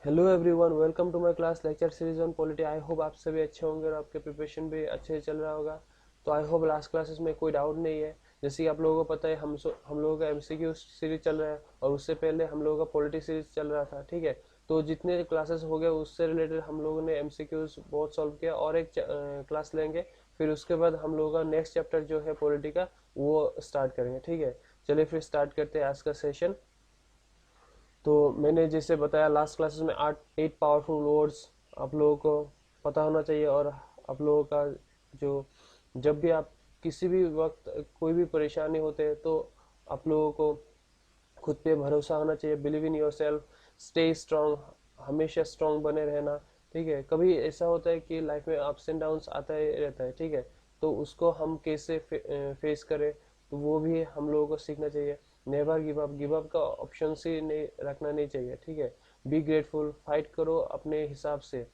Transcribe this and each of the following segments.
Hello everyone, welcome to my class lecture series on polity. I hope आप सभी अच्छे होंगे और आपके प्रिपरेशन भी अच्छे से चल रहा होगा। तो आई होप लास्ट क्लासेस में कोई डाउट नहीं है। जैसे कि आप लोगों को पता है, हम लोगों का एमसीक्यू सीरीज चल रहा है और उससे पहले हम लोगों का पॉलिटी सीरीज चल रहा था। ठीक है, तो जितने क्लासेस हो गए उससे रिलेटेड हम लोगों ने एमसीक्यूज बहुत सॉल्व किया और एक क्लास लेंगे। फिर उसके बाद हम लोगों का नेक्स्ट चैप्टर जो है पॉलिटी का वो स्टार्ट करेंगे। ठीक है, चलिए फिर स्टार्ट करते हैं आज का सेशन। तो मैंने जैसे बताया लास्ट क्लासेस में 8 पावरफुल वर्ड्स आप लोगों को पता होना चाहिए। और आप लोगों का जो जब भी आप किसी भी वक्त कोई भी परेशानी होते हैं तो आप लोगों को खुद पे भरोसा होना चाहिए। Believe in your self, stay strong, हमेशा स्ट्रांग बने रहना। ठीक है, कभी ऐसा होता है कि लाइफ में अप्स एंड डाउन्स आता ही रहता है। ठीक है, तो उसको हम कैसे फेस करें, तो वो भी हम लोगों को सीखना चाहिए। Never give up, give up का ऑप्शन ही नहीं रखना नहीं चाहिए। ठीक है, बी ग्रेटफुल, फाइट करो अपने हिसाब से,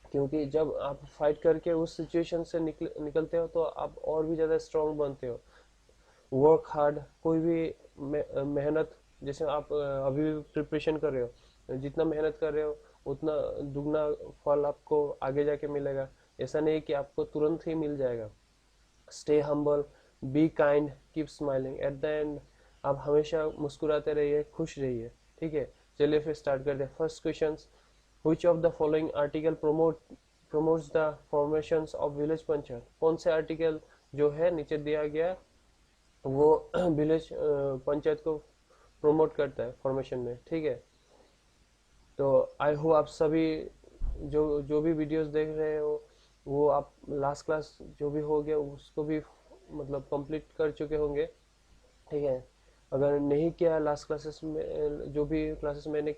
क्योंकि जब आप फाइट करके उस सिचुएशन से निकलते हो तो आप और भी ज़्यादा स्ट्रांग बनते हो। वर्क हार्ड, कोई भी मेहनत, जैसे आप अभी भी प्रिपरेशन कर रहे हो, जितना मेहनत कर रहे हो उतना दुगना फल आपको आगे जाके मिलेगा। ऐसा नहीं कि आपको तुरंत ही मिल जाएगा। Stay humble, be kind, keep smiling at the end. आप हमेशा मुस्कुराते रहिए, खुश रहिए। ठीक है, चलिए फिर स्टार्ट करते हैं। First question, which of the following article promotes the formations of village panchayat. कौन से आर्टिकल जो है नीचे दिया गया वो विलेज पंचायत को प्रमोट करता है फॉर्मेशन में। ठीक है, तो आई होप आप सभी जो जो भी वीडियोस देख रहे हो वो आप लास्ट क्लास जो भी हो गया उसको भी मतलब कंप्लीट कर चुके होंगे। ठीक है, अगर नहीं किया लास्ट क्लासेस में, जो भी क्लासेस मैंने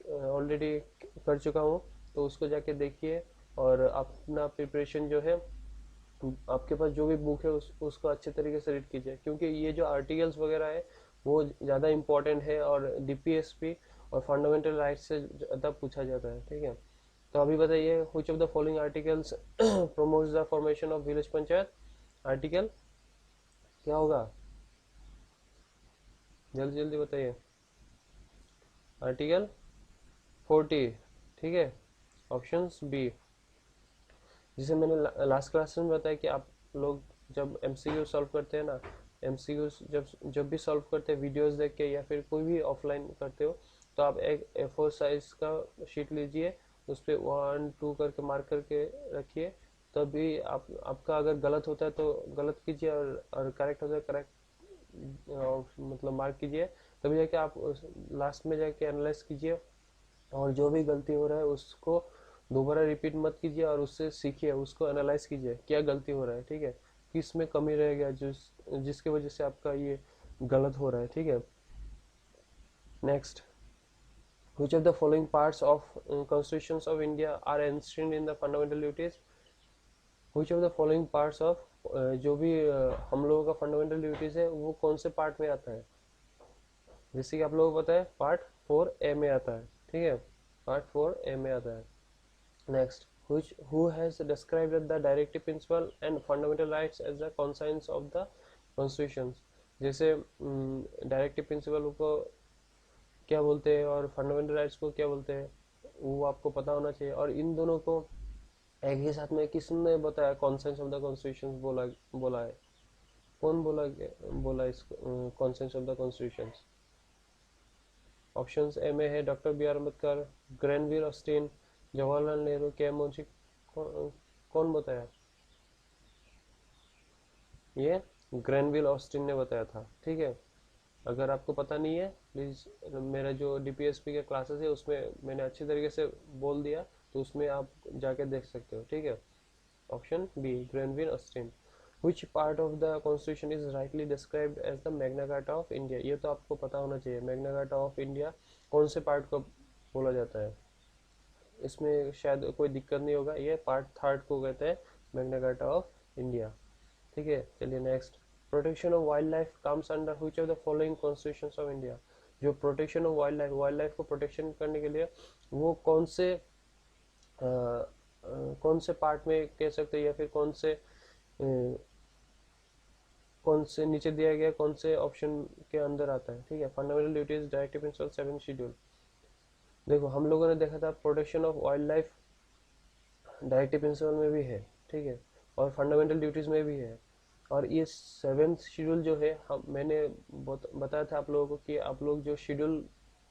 ऑलरेडी कर चुका हूँ, तो उसको जाके देखिए और अपना प्रिपरेशन जो है, आपके पास जो भी बुक है उसको अच्छे तरीके से रीड कीजिए, क्योंकि ये जो आर्टिकल्स वगैरह है वो ज़्यादा इंपॉर्टेंट है और डीपीएसपी और फंडामेंटल राइट्स से ज़्यादा पूछा जाता है। ठीक है, तो अभी बताइए, which of the following articles promotes the formation of village panchayat. Article क्या होगा, जल्दी जल्दी बताइए। आर्टिकल 40। ठीक है, ऑप्शंस बी। जैसे मैंने लास्ट क्लास में बताया कि आप लोग जब एमसीक्यू सॉल्व करते हैं ना, एमसीक्यू जब जब भी सॉल्व करते हैं वीडियोस देख के या फिर कोई भी ऑफलाइन करते हो, तो आप एक A4 साइज का शीट लीजिए, उस पर 1 2 करके मार्क करके रखिए। तभी आपका अगर गलत होता है तो गलत कीजिए और करेक्ट होता है करेक्ट मतलब मार्क कीजिए। तभी जाके आप लास्ट में जाके एनालाइज कीजिए और जो भी गलती हो रहा है उसको दोबारा रिपीट मत कीजिए और उससे सीखिए, उसको एनालाइज कीजिए क्या गलती हो रहा है। ठीक है, किस में कमी रह गया जिसकी वजह से आपका ये गलत हो रहा है। ठीक है, next, which of the following parts of constitutions of India are enshrined in the fundamental duties। which of the following parts of जो भी हम लोगों का फंडामेंटल ड्यूटीज है वो कौन से पार्ट में आता है। जैसे कि आप लोगों को पता है पार्ट 4A में आता है। ठीक है, पार्ट 4A में आता है। Next, which who has described the directive principle and fundamental rights as the conscience of the constitutions। जैसे डायरेक्टिव प्रिंसिपल को क्या बोलते हैं और फंडामेंटल राइट्स को क्या बोलते हैं वो आपको पता होना चाहिए। और इन दोनों को एक ही साथ में किसने बताया कॉन्सेंस ऑफ द कॉन्स्टिट्यूशन बोला बोला है, कौन बोला इस conscience of the constitution. Options A में है doctor B R Ambedkar, Granville Austin, Jawaharlal Nehru, K M Munshi. कौन बताया, ये ग्रैनविल ऑस्टिन ने बताया था। ठीक है, अगर आपको पता नहीं है प्लीज मेरा जो डीपीएसपी के क्लासेस है उसमें मैंने अच्छी तरीके से बोल दिया, तो उसमें आप जाके देख सकते हो। ठीक है, option B Granville Austin. Which part of the constitution is rightly described as the Magna Carta of India। ये तो आपको पता होना चाहिए, मैग्ना कार्टा ऑफ इंडिया कौन से पार्ट को बोला जाता है। इसमें शायद कोई दिक्कत नहीं होगा, ये पार्ट 3 को कहते हैं मैग्ना कार्टा ऑफ इंडिया। ठीक है, चलिए next, protection of wild life comes under which of the following constitutions of India. जो प्रोटेक्शन ऑफ वाइल्ड लाइफ को प्रोटेक्शन करने के लिए वो कौन से पार्ट में कह सकते हैं या फिर कौन से नीचे दिया गया कौन से ऑप्शन के अंदर आता है। ठीक है, fundamental duties, directive principle, 7 schedule. देखो हम लोगों ने देखा था protection of wild life directive principle में भी है, ठीक है, और फंडामेंटल ड्यूटीज में भी है। और ये सेवेंथ शेड्यूल जो है, हम मैंने बताया था आप लोगों को कि आप लोग जो शेड्यूल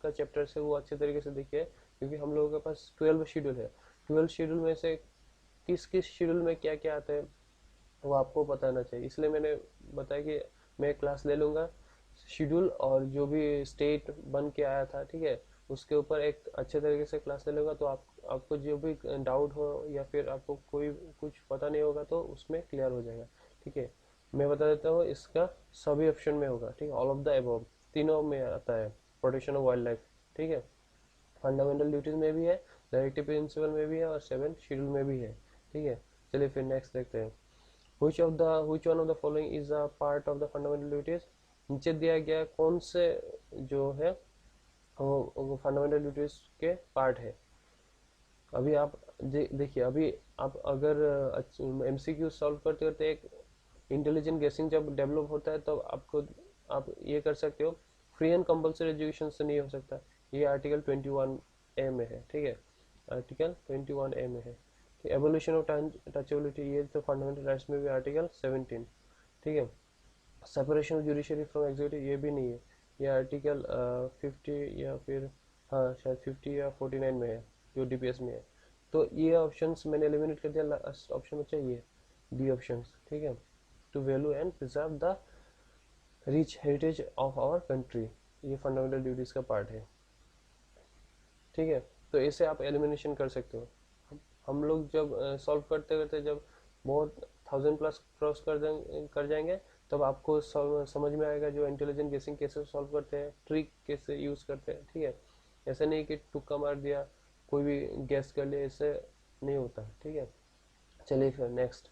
का चैप्टर है वो अच्छे तरीके से देखिए, क्योंकि हम लोगों के पास 12 शेड्यूल है। 12 शेड्यूल में से किस किस शेड्यूल में क्या क्या आता है वो आपको बताना चाहिए, इसलिए मैंने बताया कि मैं क्लास ले लूँगा शेड्यूल और जो भी स्टेट बन के आया था, ठीक है, उसके ऊपर एक अच्छे तरीके से क्लास ले लूँगा, तो आपको जो भी डाउट हो या फिर आपको कोई कुछ पता नहीं होगा तो उसमें क्लियर हो जाएगा, ठीक है। मैं बता देता हूँ, इसका सभी ऑप्शन में होगा, ठीक है, ऑल ऑफ द अबव तीनों में आता है, प्रोटेक्शन ऑफ वाइल्ड लाइफ, ठीक है, फंडामेंटल ड्यूटीज में भी है, डायरेक्टिव प्रिंसिपल में भी है और 7 शेड्यूल में भी है, ठीक है। चलिए फिर नेक्स्ट देखते हैं, which one of the following is a part of the fundamental duties। नीचे दिया गया कौन से जो है वो फंडामेंटल ड्यूटीज के पार्ट है। अभी आप देखिए, अभी आप अगर एमसीक्यू सॉल्व करते करते एक इंटेलिजेंट गेसिंग जब डेवलप होता है तब आप ये कर सकते हो, फ्री एंड कंपल्सरी एजुकेशन से नहीं हो सकता। ये आर्टिकल 21A में है, ठीक है, आर्टिकल 21A में है। एवोल्यूशन ऑफ टचेबिलिटी, ये तो फंडामेंटल राइट्स में भी आर्टिकल 17, ठीक है। Separation of judiciary from executive, ये भी नहीं है, ये आर्टिकल 50 या फिर हाँ शायद 50 या 49 में है, जो डीपीएस में है। तो ये ऑप्शंस मैंने एलिमिनेट कर दिया, लास्ट ऑप्शन बचा ये बी ऑप्शंस, ठीक है, to value and preserve the rich heritage of our country, ये फंडामेंटल ड्यूटीज का पार्ट है, ठीक है। तो इसे आप एलिमिनेशन कर सकते हो। हम लोग जब सॉल्व करते करते जब बहुत 1000+ क्रॉस कर जाएंगे तब आपको समझ में आएगा जो इंटेलिजेंट गेसिंग कैसे सॉल्व करते हैं, ट्रिक कैसे यूज करते हैं, ठीक है। ऐसे नहीं कि तुक्का मार दिया कोई भी गेस कर लिया, ऐसे नहीं होता, ठीक है। चलिए फिर next,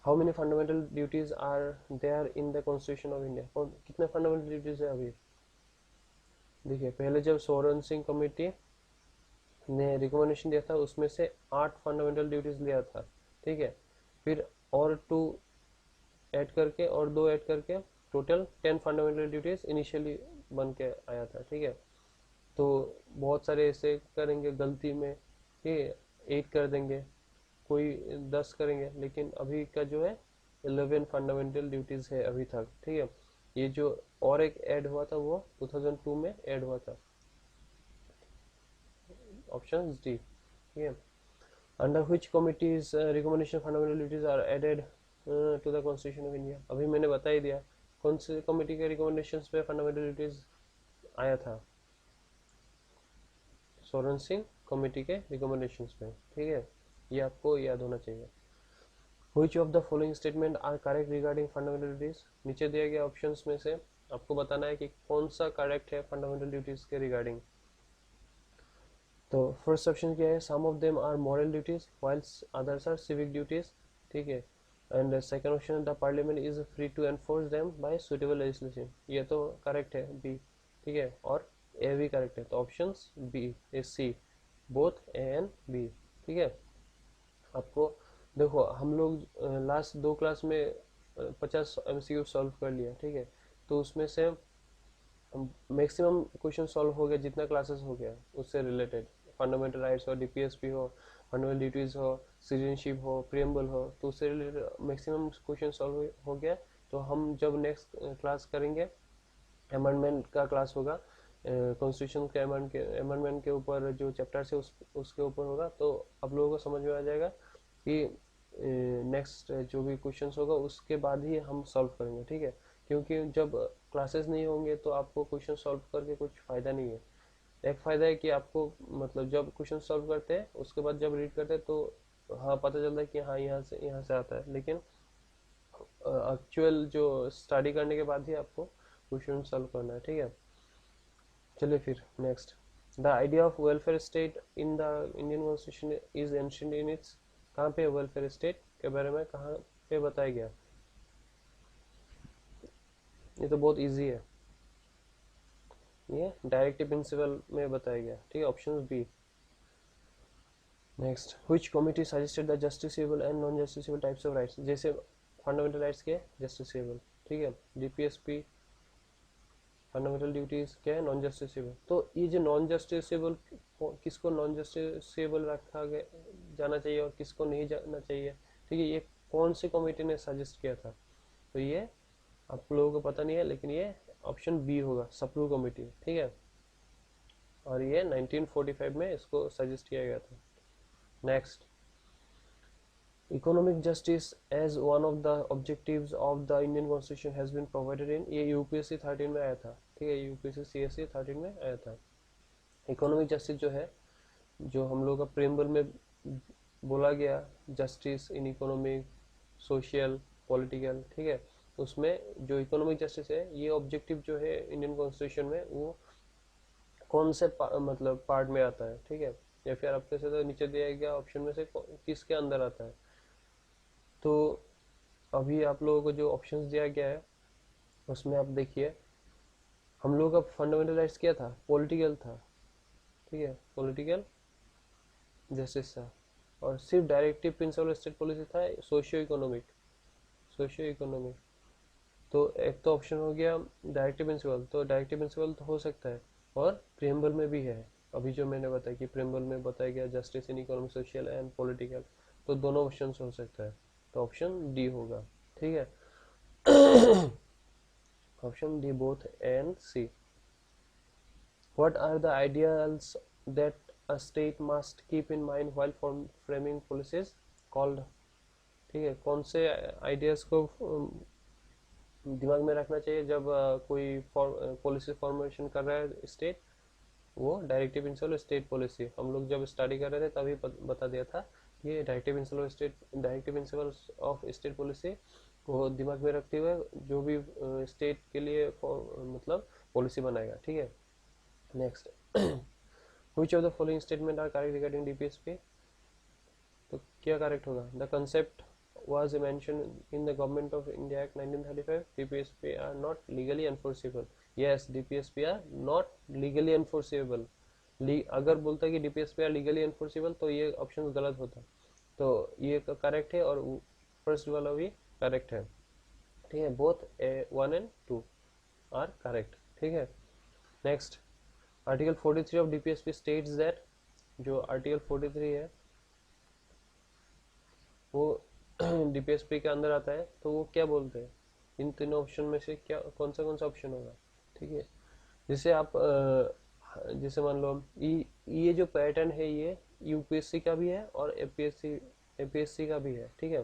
how many fundamental duties are there in the constitution of India. और कितने फंडामेंटल ड्यूटीज है अभी देखिए, पहले जब सोरेन सिंह कमेटी ने रिकमेंडेशन दिया था उसमें से 8 फंडामेंटल ड्यूटीज लिया था, ठीक है, फिर और 2 ऐड करके और 2 ऐड करके टोटल 10 फंडामेंटल ड्यूटीज इनिशियली बन के आया था, ठीक है। तो बहुत सारे ऐसे करेंगे गलती में कि 8 कर देंगे, कोई 10 करेंगे, लेकिन अभी का जो है 11 फंडामेंटल ड्यूटीज है अभी तक, ठीक है। ये जो और एक ऐड हुआ था वो 2002 में ऐड हुआ था, ऑप्शन डी, ठीक है। Under which committee's recommendation fundamental duties are added to the constitution of India. अभी मैंने बता ही दिया कौन से कमिटी के रिकमेंडेशंस पे फंडामेंटल ड्यूटीज आया था, सोरेन सिंह कमेटी के रिकमेंडेशंस पे, ठीक है, ये आपको याद होना चाहिए। Which of the following statement are correct regarding fundamental duties. नीचे दिए गए ऑप्शंस में से आपको बताना है कि कौन सा करेक्ट है फंडामेंटल ड्यूटीज के रिगार्डिंग। तो फर्स्ट ऑप्शन क्या है, some of them are moral duties whiles others are civic duties, ठीक है। And second option, the parliament is free to enforce them by suitable legislation, ये तो करेक्ट है बी, ठीक है, और ए भी करेक्ट है, तो options B A C both A and B, ठीक है। आपको देखो हम लोग लास्ट 2 क्लास में 50 एमसीक्यू सॉल्व कर लिया, ठीक है, तो उसमें से मैक्सिमम क्वेश्चन सॉल्व हो गया जितना क्लासेस हो गया उससे रिलेटेड, फंडामेंटल राइट्स हो, डीपीएसपी हो, फंडामेंटल ड्यूटीज हो, सिटीजनशिप हो, प्रियम्बल हो, तो उससे रिलेटेड मैक्सिमम क्वेश्चन सॉल्व हो गया। तो हम जब नेक्स्ट क्लास करेंगे अमेंडमेंट का क्लास होगा, कॉन्स्टिट्यूशन के अमेंडमेंट के ऊपर जो चैप्टर्स है उसके ऊपर होगा, तो आप लोगों को समझ में आ जाएगा कि नेक्स्ट जो भी क्वेश्चंस होगा उसके बाद ही हम सॉल्व करेंगे, ठीक है। क्योंकि जब क्लासेस नहीं होंगे तो आपको क्वेश्चन सॉल्व करके कुछ फ़ायदा नहीं है। एक फ़ायदा है कि आपको मतलब जब क्वेश्चन सॉल्व करते हैं उसके बाद जब रीड करते हैं तो हाँ पता चलता है कि हाँ यहाँ से आता है, लेकिन एक्चुअल जो स्टडी करने के बाद ही आपको क्वेश्चन सॉल्व करना है, ठीक है। चलिए फिर next, the idea of welfare state in the Indian constitution is ancient in its. कहाँ पे वेलफेयर स्टेट के बारे में कहाँ पे बताया गया, ये तो बहुत इजी है, ये डायरेक्टिव प्रिंसिपल में बताया गया, ठीक है, option B. Next, which committee suggested the justiciable and non justiciable types of rights, जैसे फंडामेंटल राइट्स के जस्टिसेबल, ठीक है, डीपीएसपी फंडामेंटल ड्यूटीज क्या है, नॉन जस्टिसेबल। तो ये जो नॉन जस्टिसेबल, किसको नॉन जस्टिसेबल रखा गया जाना चाहिए और किसको नहीं जाना चाहिए, ठीक है, ये कौन सी कमेटी ने सजेस्ट किया था, तो ये आप लोगों को पता नहीं है, लेकिन ये ऑप्शन बी होगा, सप्रू कमेटी, ठीक है, और ये 1945 में इसको सजेस्ट किया गया था। Next, economic justice as one of the objectives of the Indian constitution has been provided in, ये यूपीएससी 13 में आया था, ठीक है, यूपीएससी सीएससी 13 में आया था। इकोनॉमिक जस्टिस जो है, जो हम लोग का प्रेम्बल में बोला गया, justice in economic, social, political, ठीक है, उसमें जो इकोनॉमिक जस्टिस है, ये ऑब्जेक्टिव जो है इंडियन कॉन्स्टिट्यूशन में, वो कौन से मतलब पार्ट में आता है, ठीक है, या फिर आपके से तो नीचे दिया गया ऑप्शन में से किसके अंदर आता है। तो अभी आप लोगों को जो ऑप्शंस दिया गया है उसमें आप देखिए, हम लोगों का फंडामेंटल राइट्स क्या था, पॉलिटिकल था, ठीक है, पॉलिटिकल जस्टिस था, और सिर्फ डायरेक्टिव प्रिंसिपल स्टेट पॉलिसी था सोशियो इकोनॉमिक, सोशियो इकोनॉमिक। तो एक तो ऑप्शन हो गया डायरेक्टिव प्रिंसिपल, तो डायरेक्टिव प्रिंसिपल तो हो सकता है, और प्रेम्बल में भी है, अभी जो मैंने बताया कि प्रेम्बल में बताया गया justice in economic, social and political, तो दोनों ऑप्शन हो सकता है, तो ऑप्शन डी होगा, ठीक है, option D, both A and C. What are the ideals that a state must keep in mind while framing policies called, ठीक है, कौन से आइडियाज को दिमाग में रखना चाहिए जब कोई पॉलिसी फॉर्मेशन कर रहा है स्टेट, वो डायरेक्टिव प्रिंसिपल स्टेट पॉलिसी, हम लोग जब स्टडी कर रहे थे तभी बता दिया था, ये directive principle state, directive principle of state policy वो दिमाग में रखते हुए जो भी स्टेट के लिए मतलब पॉलिसी बनाएगा, ठीक है। Next, which of the following statement are correct regarding DPSP, तो क्या करेक्ट होगा, the concept was mentioned in the Government of India Act 1935, DPSP are not legally enforceable, yes DPSP are not legally enforceable, अगर बोलता है कि DPSP are legally enforceable तो ये option गलत होता, तो ये करेक्ट है, और फर्स्ट वाला भी करेक्ट है, ठीक है, बोथ 1 and 2 आर करेक्ट, ठीक है। Next, article 43 of DPSP states that, जो आर्टिकल 43 है वो डीपीएसपी के अंदर आता है, तो वो क्या बोलते हैं, इन तीनों ऑप्शन में से क्या कौन सा ऑप्शन होगा, ठीक है, जैसे आप जैसे मान लो ये जो पैटर्न है ये यूपीएससी का भी है और एपीएससी का भी है, ठीक है,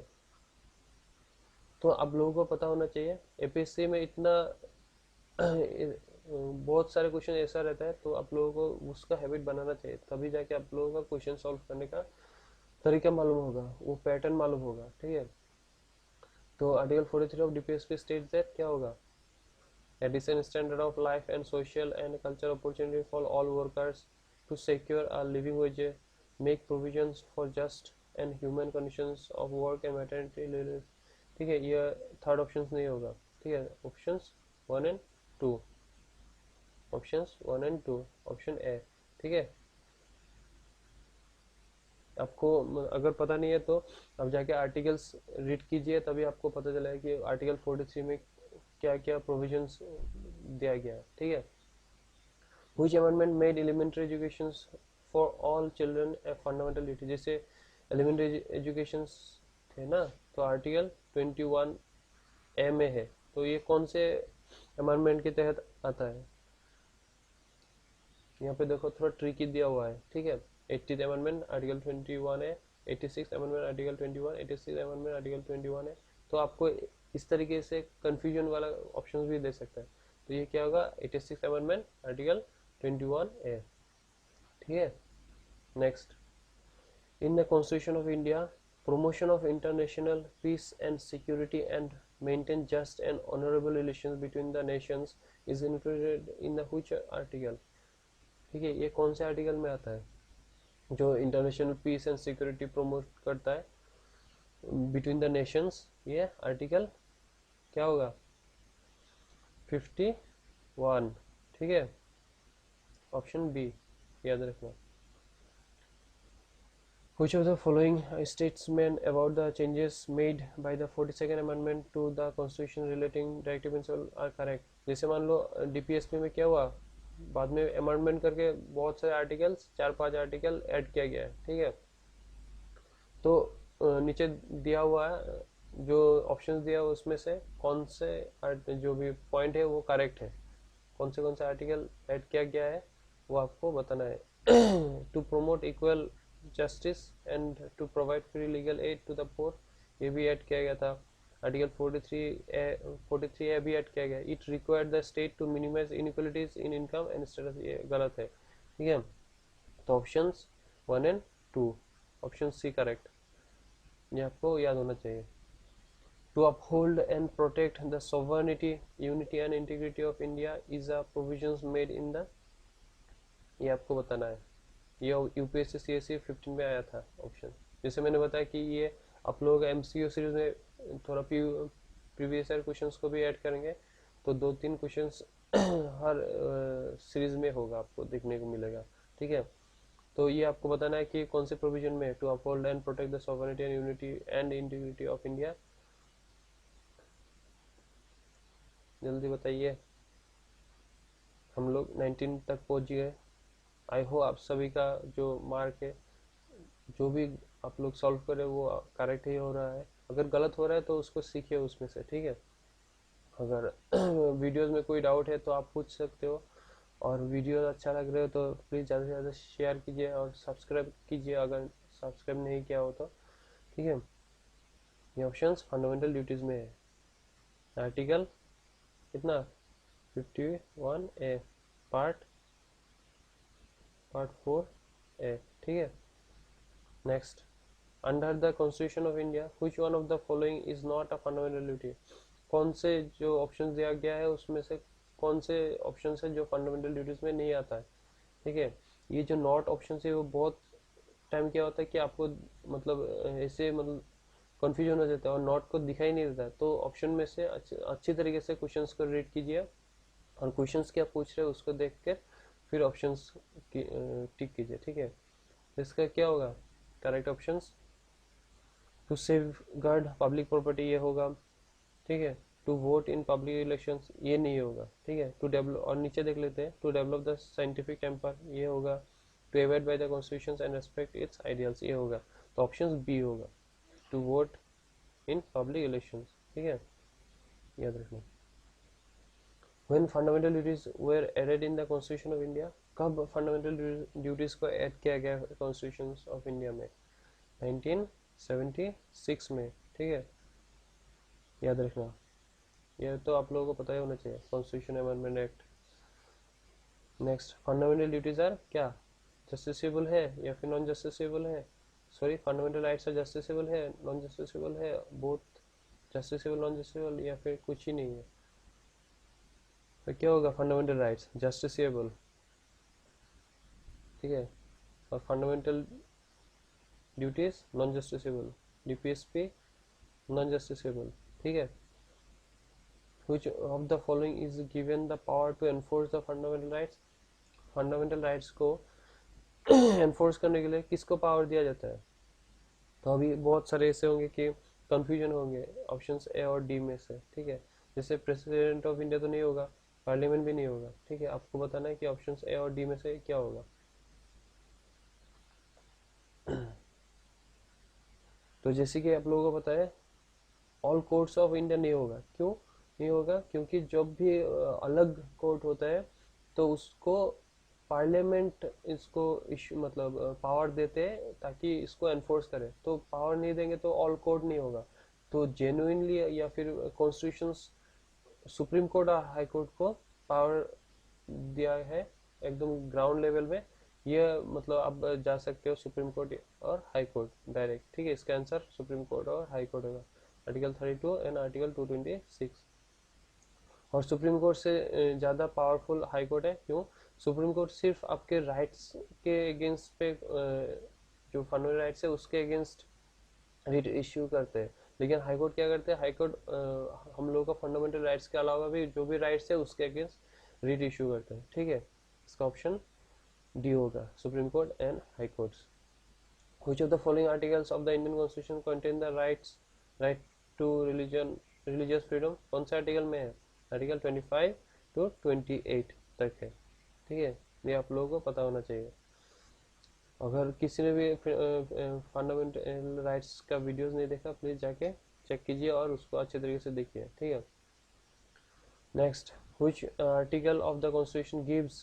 तो आप लोगों को पता होना चाहिए, एपीएससी में इतना बहुत सारे क्वेश्चन ऐसा रहता है, तो आप लोगों को उसका हैबिट बनाना चाहिए, तभी जाके आप लोगों का क्वेश्चन सॉल्व करने का तरीका मालूम होगा, वो पैटर्न मालूम होगा, ठीक है। तो article 43 of DPSP states that क्या होगा, a decent standard of life and social and cultural opportunity for all workers to secure a living wage, make provisions for just and human conditions of work and maternity leave, ठीक है, ये third option नहीं होगा, ठीक है, options 1 and 2, options 1 and 2, option A, ठीक है। आपको अगर पता नहीं है तो अब जाके आर्टिकल्स रीड कीजिए, तभी आपको पता चलेगा कि आर्टिकल 43 में क्या क्या प्रोविजंस दिया गया है, ठीक है। Which amendment made elementary education for all children a fundamental duty, जैसे एलिमेंट्री एजुकेशन थे ना, तो आर्टिकल 21 ए में है, तो ये कौन से अमेंडमेंट के तहत आता है, यहाँ पे देखो थोड़ा ट्रिकी दिया हुआ है, ठीक है, 80th अमेंडमेंट आर्टिकल 21 है, 86th amendment article 21, 86th amendment article 21 है, तो आपको इस तरीके से कंफ्यूजन वाला ऑप्शन भी दे सकता है, तो ये क्या होगा, 86th अमेंडमेंट आर्टिकल 21 ए, ठीक है। Next, in the constitution of India promotion of international peace and security and maintain just and honorable relations between the nations is included in the which article, ठीक है, ये कौन से आर्टिकल में आता है जो international peace and security promote करता है बिटवीन द नेशंस, ये आर्टिकल क्या होगा, 51, ठीक है, ऑप्शन बी याद रखना। Which of the following statements about the changes made by the 42nd Amendment to the Constitution relating directive principle are correct? जैसे मान लो डीपीएसपी में क्या हुआ, बाद में अमेंडमेंट करके बहुत सारे आर्टिकल्स, 4-5 आर्टिकल ऐड किया गया है, ठीक है। तो नीचे दिया हुआ है जो ऑप्शंस दिया हुआ उसमें से कौन से जो भी पॉइंट है वो करेक्ट है, कौन से आर्टिकल ऐड किया गया है वो आपको बताना है। To promote equal justice and to provide free legal aid to the poor, ये भी ऐड किया गया था। आर्टिकल 43 ए भी ऐड किया गया। It required the state to minimise inequalities in income and status, ये गलत है, ठीक है। तो options 1 and 2, option C correct, ये आपको याद होना चाहिए। To uphold and protect the sovereignty, unity and integrity of India is a provisions made in the, ये आपको बताना है। ये यूपीएससी सीएससी 15 में आया था ऑप्शन। जैसे मैंने बताया कि ये आप लोग एमसीक्यू सीरीज में थोड़ा प्रीवियस ईयर क्वेश्चंस को भी ऐड करेंगे, तो 2-3 क्वेश्चंस हर सीरीज में होगा, आपको देखने को मिलेगा, ठीक है। तो ये आपको बताना है कि कौन से प्रोविजन में, to uphold and protect the sovereignty and unity and integrity of India, जल्दी बताइए। हम लोग 19 तक पहुंच गए। आई होप आप सभी का जो मार्क है, जो भी आप लोग सॉल्व करें वो करेक्ट ही हो रहा है। अगर गलत हो रहा है तो उसको सीखिए उसमें से, ठीक है। अगर वीडियोस में कोई डाउट है तो आप पूछ सकते हो, और वीडियो अच्छा लग रहा है तो प्लीज़ ज़्यादा से ज़्यादा शेयर कीजिए और सब्सक्राइब कीजिए अगर सब्सक्राइब नहीं किया हो तो, ठीक है। ये ऑप्शंस फंडामेंटल ड्यूटीज़ में है। आर्टिकल कितना, 51A पार्ट 4A, ठीक है। Next, under the constitution of India which one of the following is not a fundamental duty, कौन से जो ऑप्शन दिया गया है उसमें से कौन से ऑप्शन है जो फंडामेंटल ड्यूटीज में नहीं आता है, ठीक है। ये जो नॉट ऑप्शन है वो बहुत टाइम क्या होता है कि आपको मतलब ऐसे मतलब कंफ्यूजन हो जाता है और नॉट को दिखाई नहीं देता है। तो ऑप्शन में से अच्छी तरीके से क्वेश्चंस को रीड कीजिए और क्वेश्चंस क्या पूछ रहे हैं उसको देख कर फिर ऑप्शंस की टिक कीजिए, ठीक है। इसका क्या होगा correct options, to safeguard public property ये होगा, ठीक है। To vote in public elections ये नहीं होगा, ठीक है। टू डेवलप, और नीचे देख लेते हैं, to develop the scientific temper ये होगा। To abide by the constitution and respect its ideals ये होगा। तो ऑप्शन बी होगा, to vote in public elections, ठीक है, याद रखना। When fundamental duties were added in the Constitution of India, कब फंडामेंटल ड्यूटीज को ऐड किया गया कॉन्स्टिट्यूशन ऑफ इंडिया में, 1976 में, ठीक है, याद रखना। ये तो आप लोगों को पता ही होना चाहिए, constitution amendment act. Next, fundamental duties are क्या, जस्टिसेबल है या फिर नॉन जस्टिसेबल है, sorry fundamental rights are justiciable है, नॉन जस्टिसेबल है, बोथ जस्टिसेबल नॉन जस्टिसेबल, या फिर कुछ ही नहीं है। तो क्या होगा फंडामेंटल राइट्स जस्टिसेबल, ठीक है, और fundamental duties non justiciable, DPSP non justiciable, ठीक है। Which of the following is given the power to enforce the fundamental rights, fundamental rights को एनफोर्स करने के लिए किसको पावर दिया जाता है। तो अभी बहुत सारे ऐसे होंगे कि कंफ्यूजन होंगे ऑप्शंस ए और डी में से, ठीक है। जैसे प्रेसिडेंट ऑफ इंडिया तो नहीं होगा, पार्लियामेंट भी नहीं होगा, ठीक है। आपको बताना है कि ऑप्शंस ए और डी में से क्या होगा। तो जैसे कि आप लोगों को पता है ऑल कोर्ट्स ऑफ इंडिया नहीं होगा, क्यों नहीं होगा, क्योंकि जब भी अलग कोर्ट होता है तो उसको पार्लियामेंट इसको इशू मतलब पावर देते हैं ताकि इसको एनफोर्स करे, तो पावर नहीं देंगे तो ऑल कोर्ट नहीं होगा। तो जेन्युइनली या फिर कॉन्स्टिट्यूशन सुप्रीम कोर्ट और हाई कोर्ट को पावर दिया है एकदम ग्राउंड लेवल में, ये मतलब आप जा सकते हो सुप्रीम कोर्ट और हाई कोर्ट डायरेक्ट, ठीक है। इसका आंसर सुप्रीम कोर्ट और हाई कोर्ट होगा, आर्टिकल 32 एंड आर्टिकल 226। और सुप्रीम कोर्ट से ज़्यादा पावरफुल हाई कोर्ट है, क्यों, सुप्रीम कोर्ट सिर्फ आपके राइट्स के अगेंस्ट पे जो फंडामेंटल राइट्स है उसके अगेंस्ट रिट इश्यू करते हैं, लेकिन हाई कोर्ट क्या करते हैं, हाई कोर्ट हम लोगों का फंडामेंटल राइट्स के अलावा भी जो भी राइट्स है उसके अगेंस्ट रिट इश्यू करते हैं, ठीक है। इसका ऑप्शन डी होगा, supreme court and high courts. Which of the following articles of the Indian Constitution contain the right to religious freedom, कौन से आर्टिकल में है, आर्टिकल 25, टू 28 तक है। ठीक है, ये आप लोगों को पता होना चाहिए। अगर किसी ने भी फंडामेंटल राइट्स का वीडियोस नहीं देखा, प्लीज़ जाके चेक कीजिए और उसको अच्छे तरीके से देखिए। ठीक है, next, which article of the constitution gives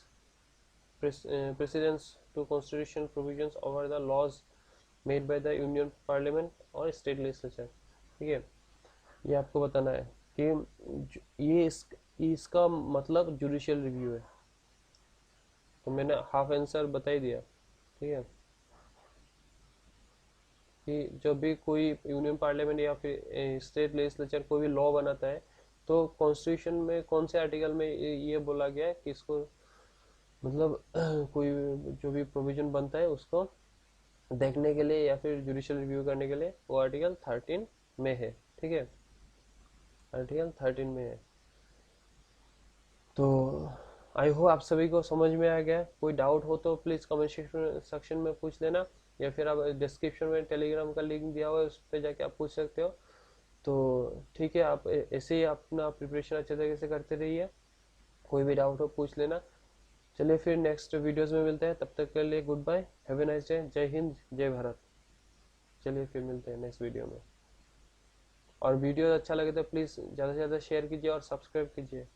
precedence to constitutional provisions over the laws made by the union parliament और state legislature। ठीक है, ये आपको बताना है कि ये इसका मतलब जुडिशियल रिव्यू है। तो मैंने हाफ आंसर बता ही दिया। ठीक है, कि जब भी कोई यूनियन पार्लियामेंट या फिर स्टेट लेजिस्लेचर कोई भी लॉ बनाता है, तो कॉन्स्टिट्यूशन में कौन से आर्टिकल में ये बोला गया है कि इसको मतलब कोई जो भी प्रोविजन बनता है उसको देखने के लिए या फिर जुडिशियल रिव्यू करने के लिए, वो आर्टिकल 13 में है। ठीक है, आर्टिकल 13 में है। तो आई होप आप सभी को समझ में आ गया। कोई डाउट हो तो प्लीज़ कमेंट सेक्शन में पूछ लेना, या फिर आप डिस्क्रिप्शन में टेलीग्राम का लिंक दिया हुआ है, उस पर जाके आप पूछ सकते हो। तो ठीक है, आप ऐसे ही अपना प्रिपरेशन अच्छे तरीके से करते रहिए। कोई भी डाउट हो पूछ लेना। चलिए फिर नेक्स्ट वीडियोस में मिलते हैं, तब तक के लिए goodbye, have a nice day, Jai Hind जय भारत। चलिए फिर मिलते हैं नेक्स्ट वीडियो में। और वीडियो अच्छा लगे तो प्लीज़ ज़्यादा से ज़्यादा शेयर कीजिए और सब्सक्राइब कीजिए।